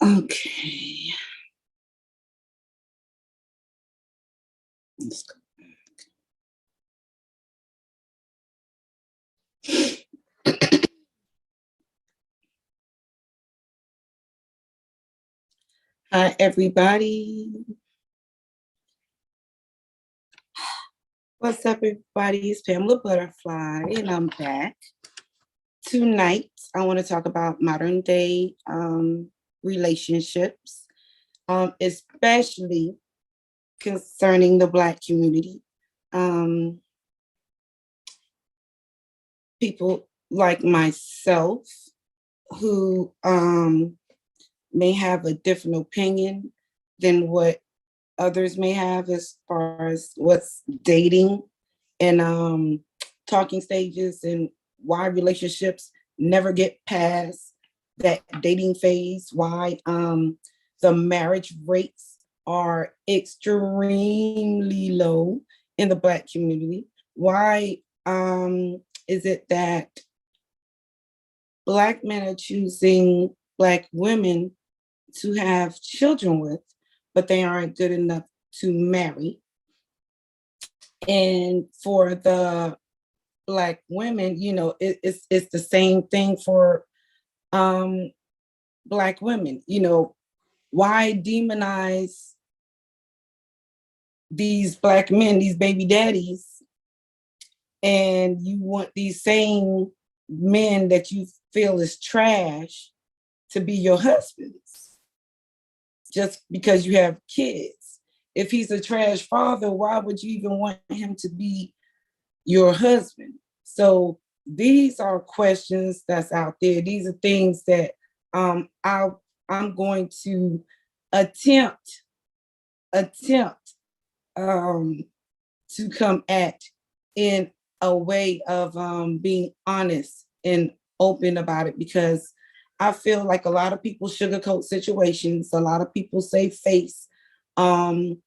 Okay. Let's go back. Hi, everybody. What's up, everybody? It's Pamela ButtaFly, and I'm back. Tonight, I want to talk about modern day relationships, especially concerning the Black community. People like myself who may have a different opinion than what others may have as far as what's dating and talking stages and why relationships never get past that dating phase, why the marriage rates are extremely low in the Black community. Why is it that Black men are choosing Black women to have children with, but they aren't good enough to marry? And for the Black women, you know, it's the same thing for Black women. You know, why demonize these Black men, these baby daddies, and you want these same men that you feel is trash to be your husbands just because you have kids? If he's a trash father, why would you even want him to be your husband? So these are questions that's out there. These are things that I'm going to attempt to come at in a way of being honest and open about it, because I feel like a lot of people sugarcoat situations. A lot of people save face, you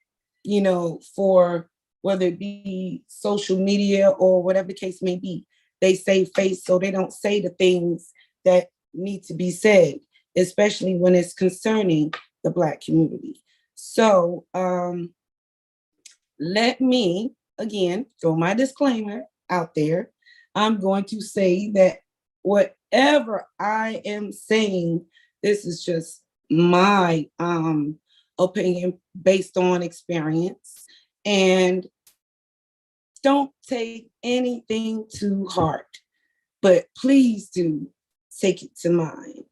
know, for whether it be social media or whatever the case may be. They save face so they don't say the things that need to be said, especially when it's concerning the Black community. So let me, again, throw my disclaimer out there. I'm going to say that whatever I am saying, this is just my opinion based on experience. And don't take anything to heart, but please do take it to mind,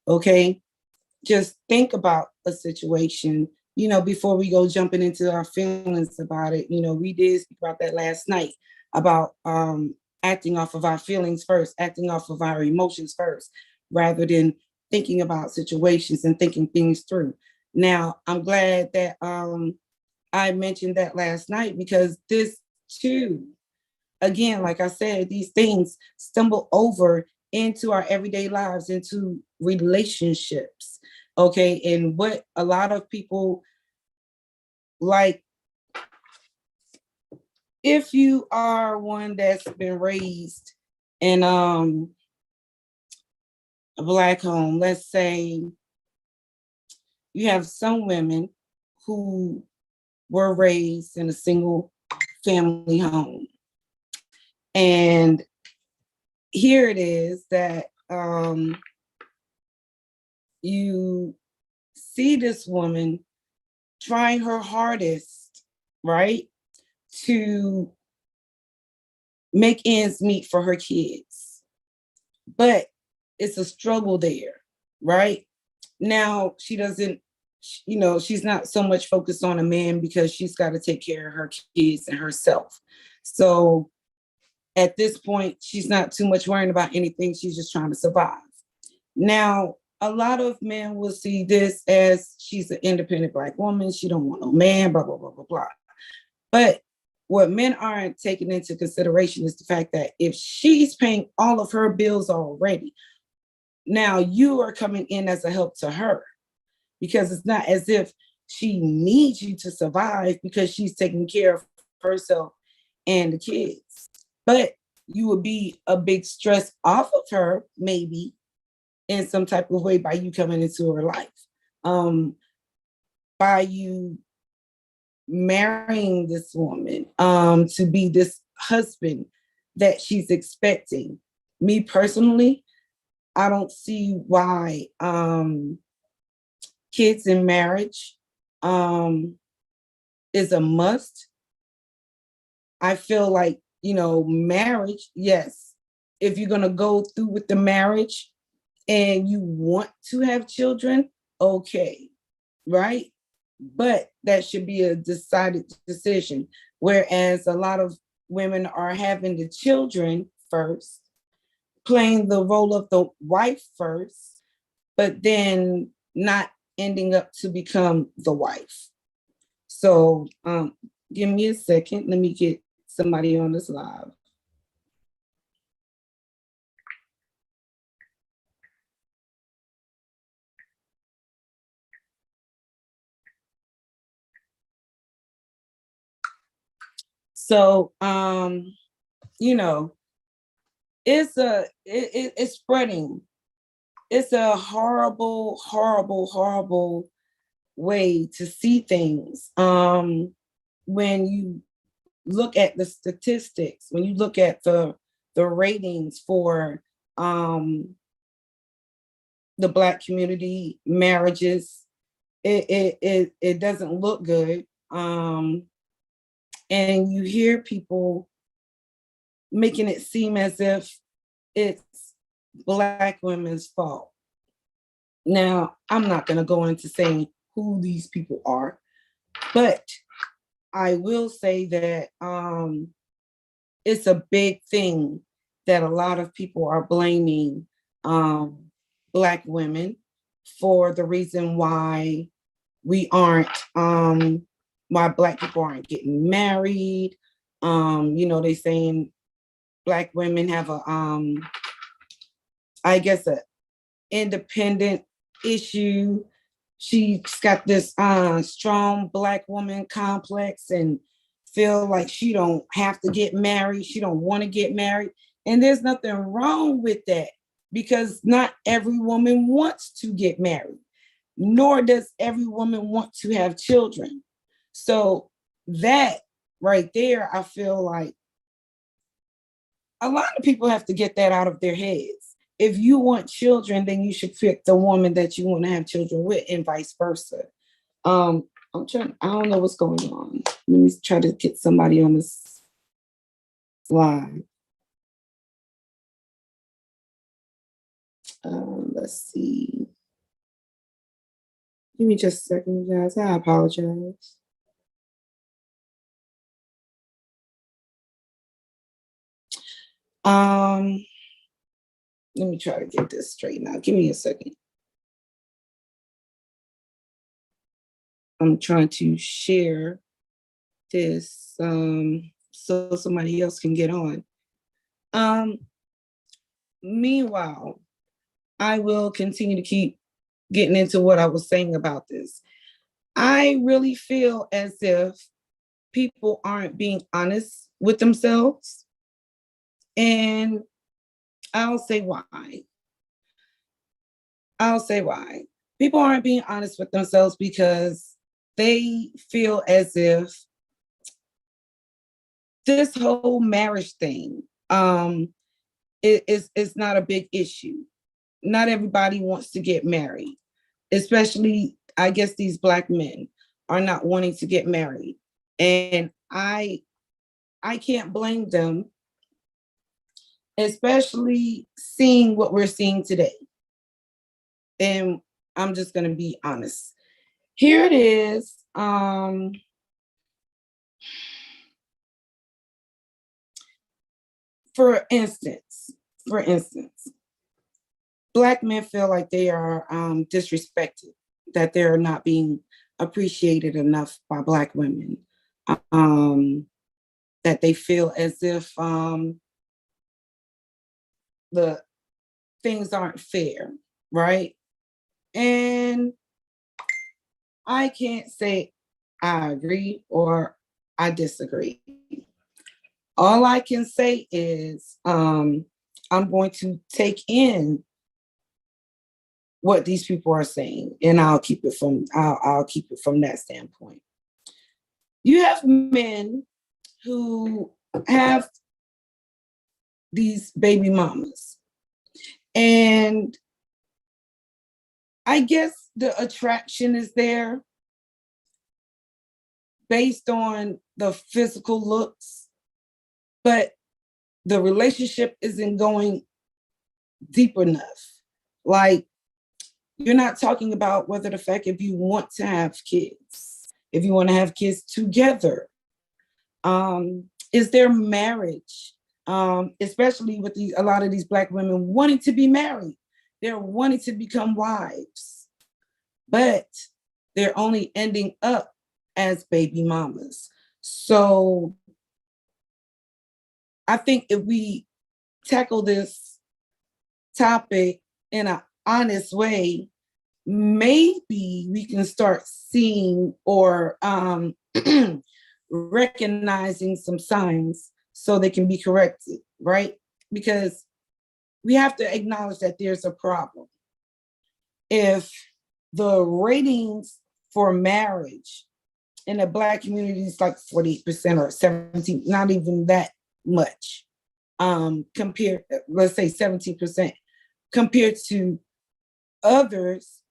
okay? Just think about a situation, you know, before we go jumping into our feelings about it. You know, we did speak about that last night, about acting off of our feelings first, acting off of our emotions first, rather than thinking about situations and thinking things through. Now, I'm glad that I mentioned that last night, because this too, again, like I said, these things stumble over into our everyday lives, into relationships. Okay. And what a lot of people like, if you are one that's been raised in a Black home, let's say you have some women who were raised in a single family home. And here it is that you see this woman trying her hardest, right, to make ends meet for her kids. But it's a struggle there, right? Now, she doesn't, you know, she's not so much focused on a man because she's got to take care of her kids and herself. So at this point, she's not too much worrying about anything. She's just trying to survive. Now, a lot of men will see this as she's an independent Black woman. She don't want no man, blah, blah, blah, blah, blah. But what men aren't taking into consideration is the fact that if she's paying all of her bills already, now you are coming in as a help to her, because it's not as if she needs you to survive because she's taking care of herself and the kids. But you would be a big stress off of her, maybe in some type of way, by you coming into her life. by you marrying this woman to be this husband that she's expecting. Me personally, I don't see why kids in marriage is a must. I feel like, marriage, yes, if you're going to go through with the marriage and you want to have children, okay, right? But that should be a decided decision. Whereas a lot of women are having the children first, playing the role of the wife first, but then not ending up to become the wife. So give me a second. Let me get somebody on this live. So it's spreading. It's a horrible, horrible, horrible way to see things. When you look at the statistics, when you look at the ratings for the Black community marriages, it doesn't look good. And you hear people making it seem as if it's Black women's fault. Now, I'm not going to go into saying who these people are, but I will say that it's a big thing that a lot of people are blaming Black women for the reason why we aren't, why Black people aren't getting married. They saying Black women have I guess, a independent issue. She's got this strong Black woman complex and feel like she don't have to get married. She don't want to get married. And there's nothing wrong with that, because not every woman wants to get married, nor does every woman want to have children. So that right there, I feel like a lot of people have to get that out of their heads. If you want children, then you should pick the woman that you want to have children with, and vice versa. I don't know what's going on. Let me try to get somebody on this line. Let's see. Give me just a second, guys. I apologize. Let me try to get this straight now. Give me a second. I'm trying to share this so somebody else can get on. Meanwhile, I will continue to keep getting into what I was saying about this. I really feel as if people aren't being honest with themselves. And I'll say why. People aren't being honest with themselves because they feel as if this whole marriage thing is not a big issue. Not everybody wants to get married, especially, I guess, these Black men are not wanting to get married. And I can't blame them, especially seeing what we're seeing today. And I'm just going to be honest. Here it is. For instance, Black men feel like they are disrespected, that they're not being appreciated enough by Black women, that they feel as if the things aren't fair, right? And I can't say I agree or I disagree. All I can say is I'm going to take in what these people are saying, and I'll keep it from that standpoint. You have men who have these baby mamas, and I guess the attraction is there based on the physical looks, but the relationship isn't going deep enough. Like, you're not talking about whether the fact if you want to have kids, if you want to have kids together, is there marriage? Especially with a lot of these Black women wanting to be married. They're wanting to become wives, but they're only ending up as baby mamas. So I think if we tackle this topic in an honest way, maybe we can start seeing or recognizing some signs so they can be corrected, right? Because we have to acknowledge that there's a problem. If the ratings for marriage in the Black community is like 48% or 17, not even that much, compared, let's say 17%, compared to others,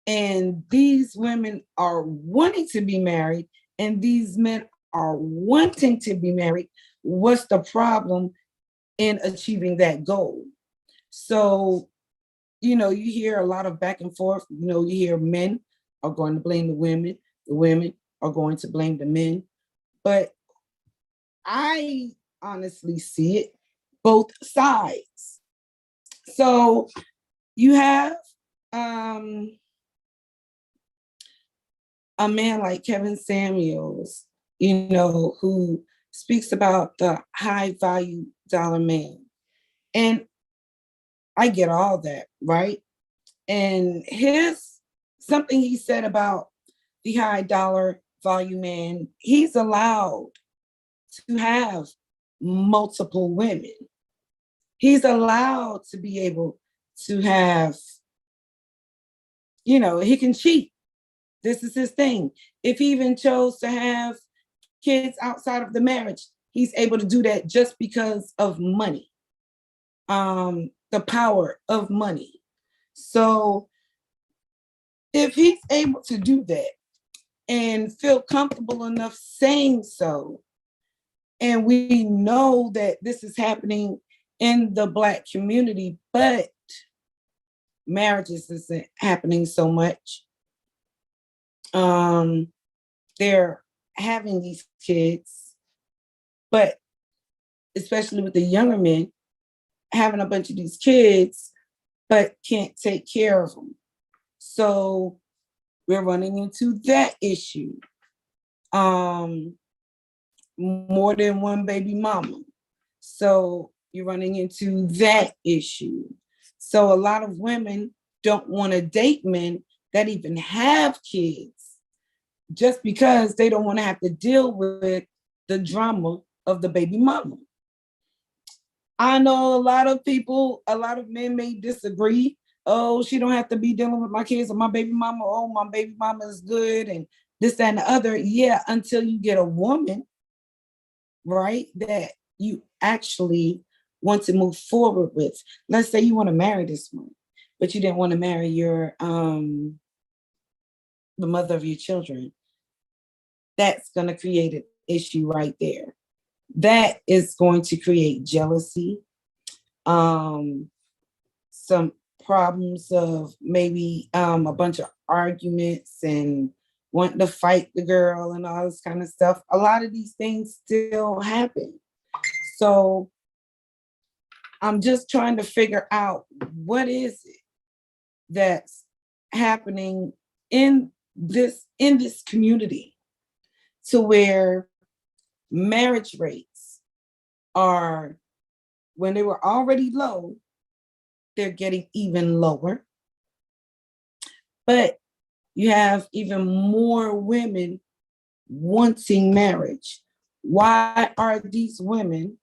and these women are wanting to be married and these men are wanting to be married, what's the problem in achieving that goal? So, you hear a lot of back and forth. You hear men are going to blame the women are going to blame the men. But I honestly see it both sides. So you have a man like Kevin Samuels, who speaks about the high value dollar man. And I get all that, right? And something he said about the high dollar value man, he's allowed to have multiple women. He's allowed to be able to have, he can cheat. This is his thing. If he even chose to have kids outside of the marriage, he's able to do that just because of money, the power of money. So if he's able to do that and feel comfortable enough saying so, and we know that this is happening in the Black community, but marriages isn't happening so much. They're having these kids, but especially with the younger men, having a bunch of these kids, but can't take care of them. So we're running into that issue. More than one baby mama. So you're running into that issue. So a lot of women don't want to date men that even have kids, just because they don't want to have to deal with the drama of the baby mama. I know a lot of men may disagree. Oh, she don't have to be dealing with my kids or my baby mama. Oh, my baby mama is good and this, that, and the other. Yeah, until you get a woman, right, that you actually want to move forward with. Let's say you want to marry this one, but you didn't want to marry the mother of your children. That's going to create an issue right there. That is going to create jealousy, some problems of maybe a bunch of arguments and wanting to fight the girl and all this kind of stuff. A lot of these things still happen. So I'm just trying to figure out what is it that's happening in this community to where marriage rates are, when they were already low, they're getting even lower. But you have even more women wanting marriage. Why are these women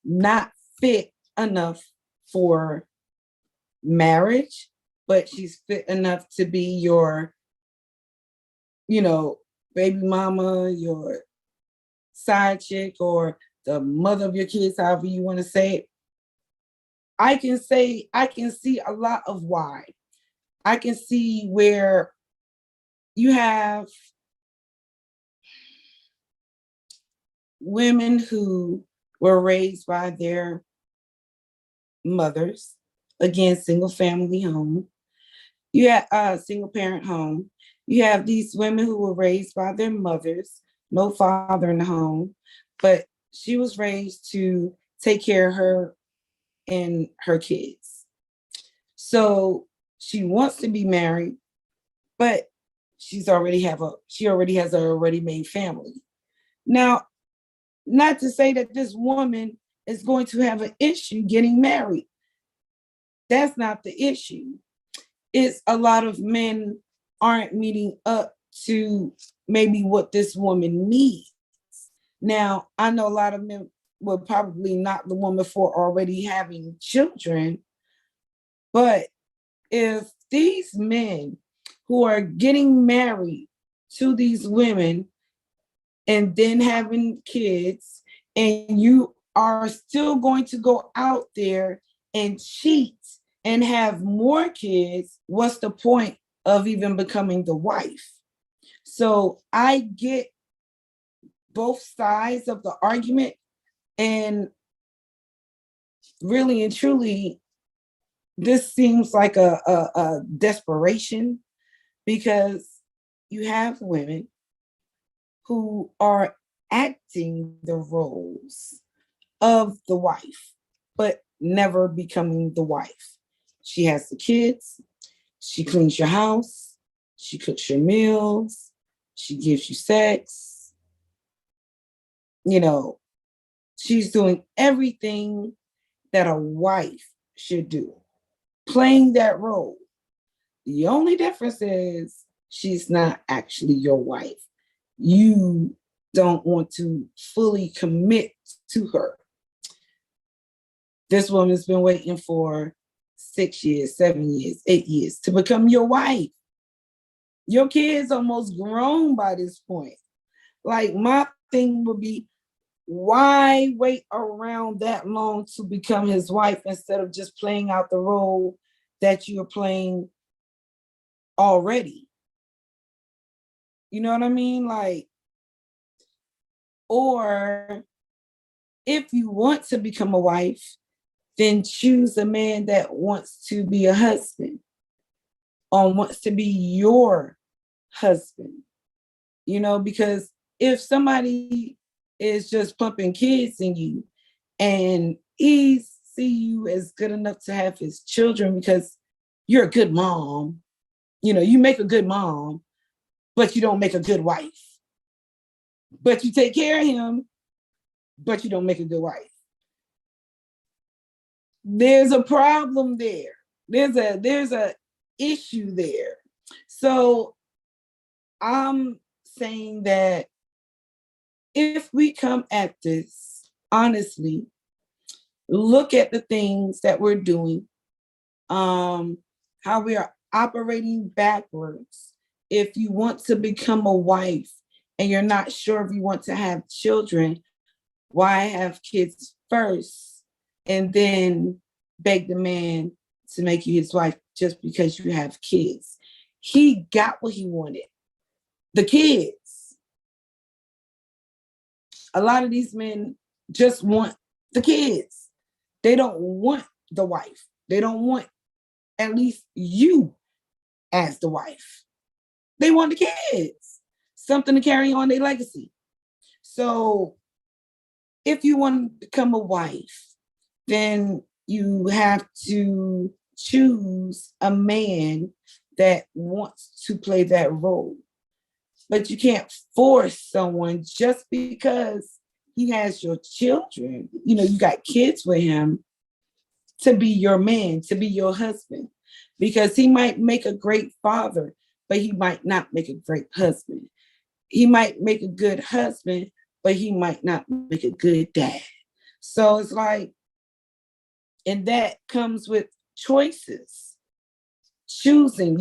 not fit enough for marriage, but she's fit enough to be your, baby mama, your side chick, or the mother of your kids, however you want to say it. I can see a lot of why. I can see where you have women who were raised by their mothers, again, single family home. You have a single parent home. You have these women who were raised by their mothers, no father in the home, but she was raised to take care of her and her kids. So she wants to be married, but she already has a already made family. Now, not to say that this woman is going to have an issue getting married. That's not the issue. It's a lot of men aren't meeting up to maybe what this woman needs. Now, I know a lot of men will probably not the woman for already having children, but if these men who are getting married to these women and then having kids, and you are still going to go out there and cheat and have more kids, what's the point of even becoming the wife? So I get both sides of the argument, and really and truly, this seems like a desperation, because you have women who are acting the roles of the wife, but never becoming the wife. She has the kids, she cleans your house, she cooks your meals, she gives you sex. She's doing everything that a wife should do, playing that role. The only difference is she's not actually your wife. You don't want to fully commit to her. This woman's been waiting for 6 years, 7 years, 8 years to become your wife. Your kid's almost grown by this point. Like, my thing would be, why wait around that long to become his wife instead of just playing out the role that you're playing already? You know what I mean? Like, or if you want to become a wife, then choose a man that wants to be a husband or wants to be your husband. Because if somebody is just pumping kids in you and he see you as good enough to have his children because you're a good mom, you make a good mom, but you don't make a good wife. But you take care of him, but you don't make a good wife. There's a problem there. There's a issue there. So I'm saying that if we come at this honestly, look at the things that we're doing, how we are operating backwards. If you want to become a wife and you're not sure if you want to have children, why have kids first and then beg the man to make you his wife just because you have kids? He got what he wanted, the kids. A lot of these men just want the kids. They don't want the wife. They don't want at least you as the wife. They want the kids, something to carry on their legacy. So if you want to become a wife, then you have to choose a man that wants to play that role. But you can't force someone just because he has your children, you got kids with him, to be your man, to be your husband. Because he might make a great father, but he might not make a great husband. He might make a good husband, but he might not make a good dad. So it's like, and that comes with choices. choosing,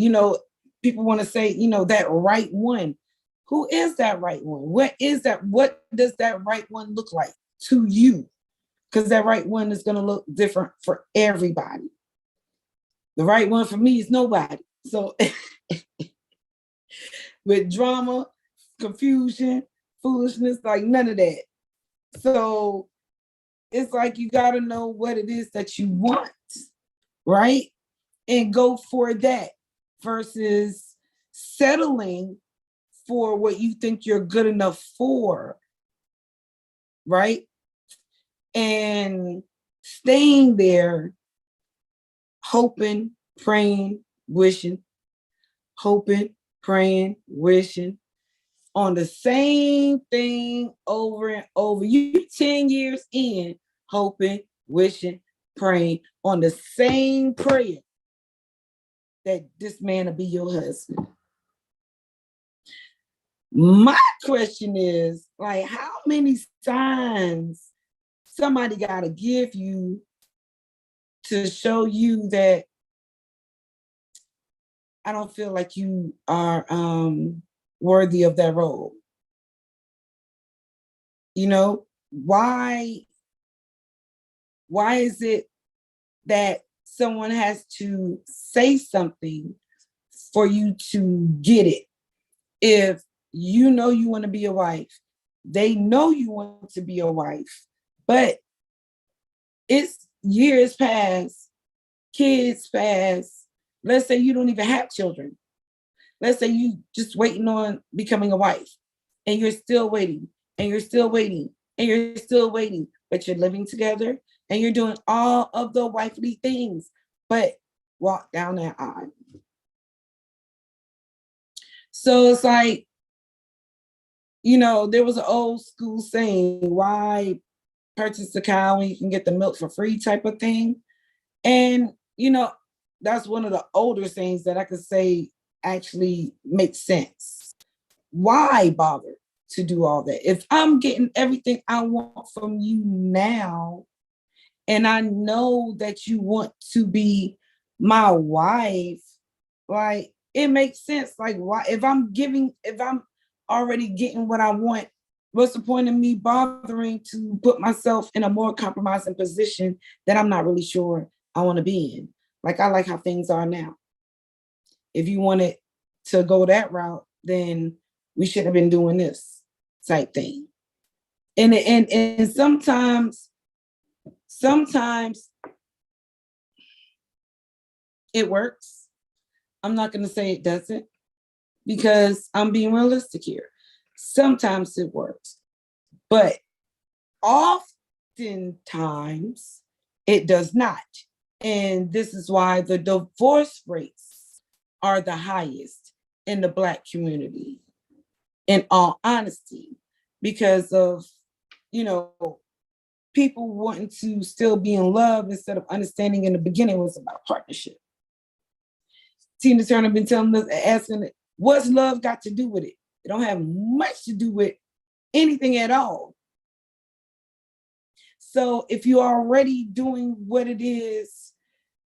people want to say, that right one. Who is that right one? What is that? What does that right one look like to you? Because that right one is going to look different for everybody. The right one for me is nobody. So with drama, confusion, foolishness, like none of that. So it's like you got to know what it is that you want, right? And go for that versus settling for what you think you're good enough for, right? And staying there, hoping, praying, wishing, hoping, praying, wishing on the same thing over and over. You 10 years in, hoping, wishing, praying on the same prayer that this man will be your husband. My question is, like, how many signs somebody got to give you to show you that I don't feel like you are worthy of that role? Why is it that someone has to say something for you to get it? If you know you want to be a wife, they know you want to be a wife, but it's years past, kids pass. Let's say you don't even have children. Let's say you just waiting on becoming a wife, and you're still waiting, and you're still waiting, and you're still waiting, but you're living together and you're doing all of the wifely things, but walk down that aisle. So it's like, there was an old school saying, why purchase the cow when you can get the milk for free type of thing. And, that's one of the older sayings that I could say actually makes sense. Why bother to do all that? If I'm getting everything I want from you now, and I know that you want to be my wife, like, it makes sense. Like, why, if I'm already getting what I want, what's the point of me bothering to put myself in a more compromising position that I'm not really sure I want to be in? Like, I like how things are now. If you wanted to go that route, then we should have been doing this type thing. And sometimes it works. I'm not going to say it doesn't, because I'm being realistic here. Sometimes it works, but oftentimes it does not. And this is why the divorce rates are the highest in the Black community, in all honesty, because of, people wanting to still be in love instead of understanding in the beginning it was about partnership. Tina Turner been telling us, asking, what's love got to do with it? It don't have much to do with anything at all. So if you're already doing what it is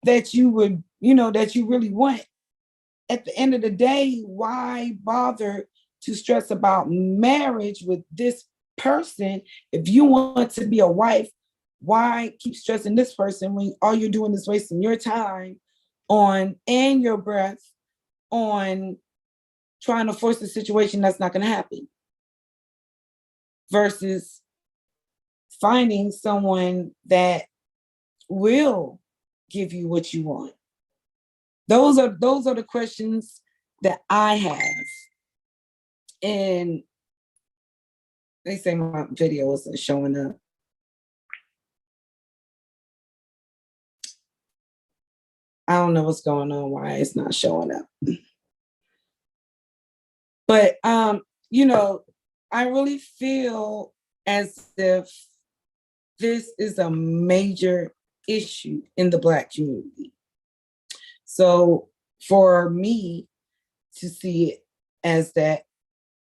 that you would, that you really want, at the end of the day, why bother to stress about marriage with this person? If you want to be a wife, why keep stressing this person when all you're doing is wasting your time on, and your breath on, trying to force a situation that's not going to happen, versus finding someone that will give you what you want? Those are the questions that I have. And they say my video isn't showing up. I don't know what's going on, why it's not showing up. But I really feel as if this is a major issue in the Black community. So for me to see it as that,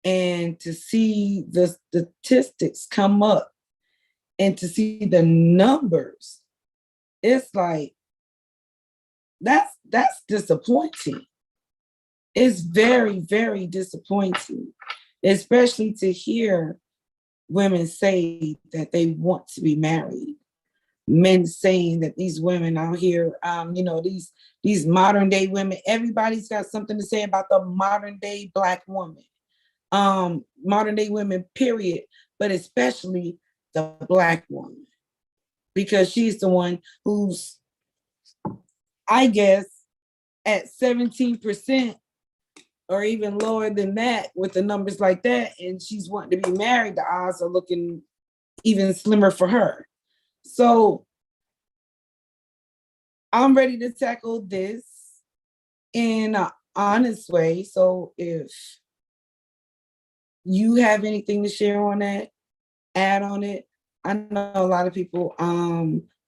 and to see the statistics come up, and to see the numbers, it's like, that's that's disappointing. It's very, very disappointing, especially to hear women say that they want to be married. Men saying that these women out here, these modern day women, everybody's got something to say about the modern day Black woman, modern day women, period, but especially the Black woman, because she's the one who's, I guess, at 17% or even lower than that with the numbers like that, and she's wanting to be married, the odds are looking even slimmer for her. So I'm ready to tackle this in an honest way. So if you have anything to share on that, add on it. I know a lot of people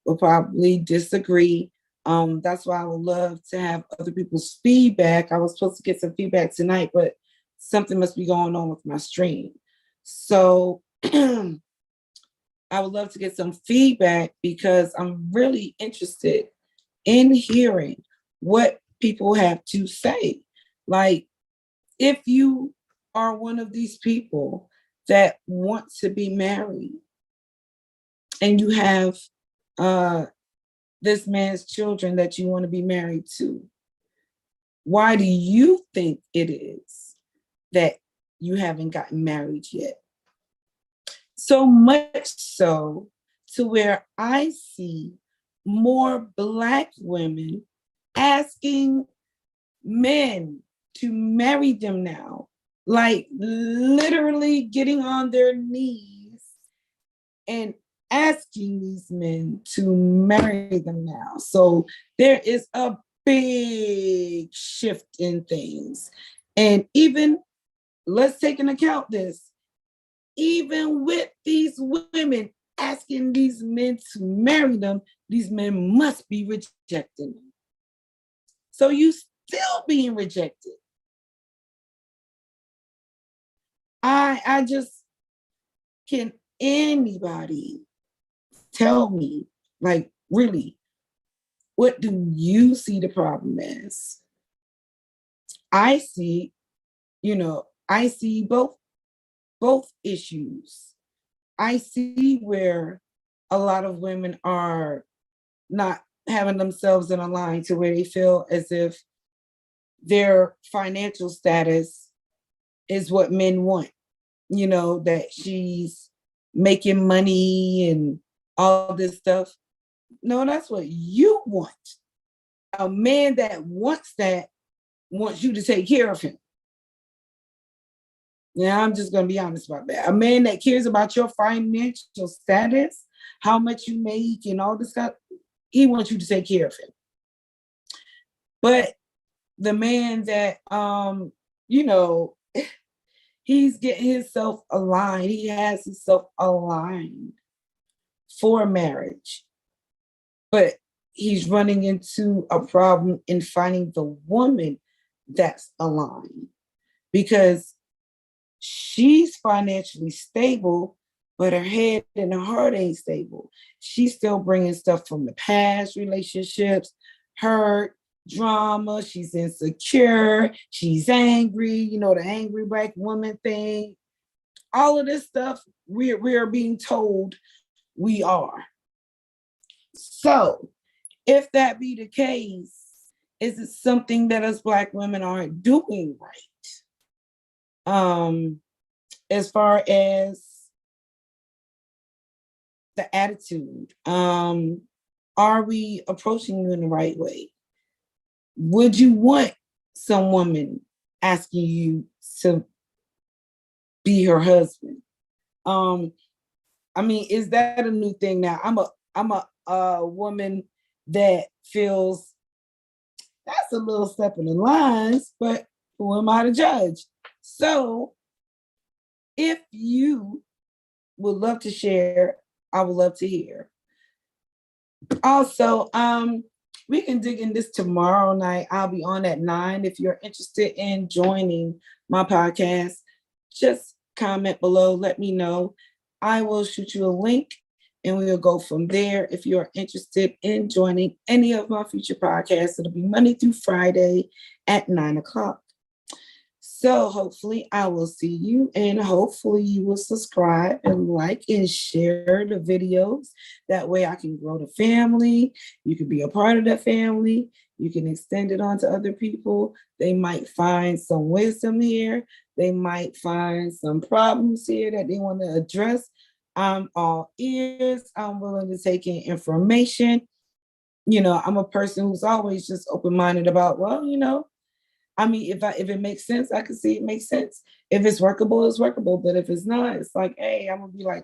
will probably disagree. That's why I would love to have other people's feedback. I was supposed to get some feedback tonight, but something must be going on with my stream. So I would love to get some feedback because I'm really interested in hearing what people have to say. Like, if you are one of these people that want to be married and you have this man's children that you want to be married to, why do you think it is that you haven't gotten married yet? So much so to where I see more Black women asking men to marry them now, like literally getting on their knees and asking these men to marry them now. So there is a big shift in things. And even, let's take into account this, even with these women asking these men to marry them, these men must be rejecting them. So you still being rejected. I just, can anybody tell me, like, really, what do you see the problem as? I see, I see both issues. I see where a lot of women are not having themselves in a line to where they feel as if their financial status is what men want, that she's making money and all this stuff. No, that's what you want. A man that wants that wants you to take care of him. Now, I'm just going to be honest about that. A man that cares about your financial status, how much you make and all this stuff, he wants you to take care of him. But the man that, he's getting himself aligned. He has himself aligned for marriage. But he's running into a problem in finding the woman that's aligned, because she's financially stable, but her head and her heart ain't stable. She's still bringing stuff from the past relationships, hurt, drama. She's insecure. She's angry. The angry Black woman thing. All of this stuff we're being told we are. So if that be the case, is it something that us Black women aren't doing right? As far as the attitude, are we approaching you in the right way? Would you want some woman asking you to be her husband? Is that a new thing now? I'm a woman that feels that's a little step in the lines, but who am I to judge? So if you would love to share, I would love to hear. Also, we can dig in this tomorrow night. I'll be on at 9. If you're interested in joining my podcast, just comment below, let me know. I will shoot you a link and we'll go from there. If you're interested in joining any of my future podcasts, it'll be Monday through Friday at 9 o'clock. So hopefully I will see you, and hopefully you will subscribe and like and share the videos. That way I can grow the family. You can be a part of the family. You can extend it on to other people. They might find some wisdom here. They might find some problems here that they want to address. I'm all ears. I'm willing to take in information. I'm a person who's always just open-minded about, if it makes sense, I can see it makes sense. If it's workable, it's workable. But if it's not, it's like, hey, I'm gonna be like,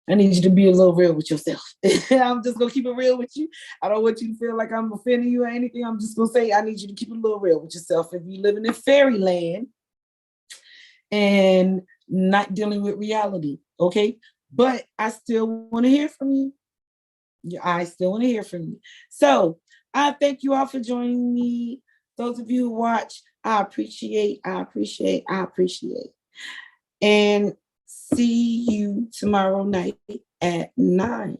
I need you to be a little real with yourself. I'm just gonna keep it real with you. I don't want you to feel like I'm offending you or anything. I'm just gonna say I need you to keep it a little real with yourself. If you're living in fairyland and not dealing with reality, okay? But I still want to hear from you. I still want to hear from you. So I thank you all for joining me. Those of you who watch, I appreciate. And see you tomorrow night at 9.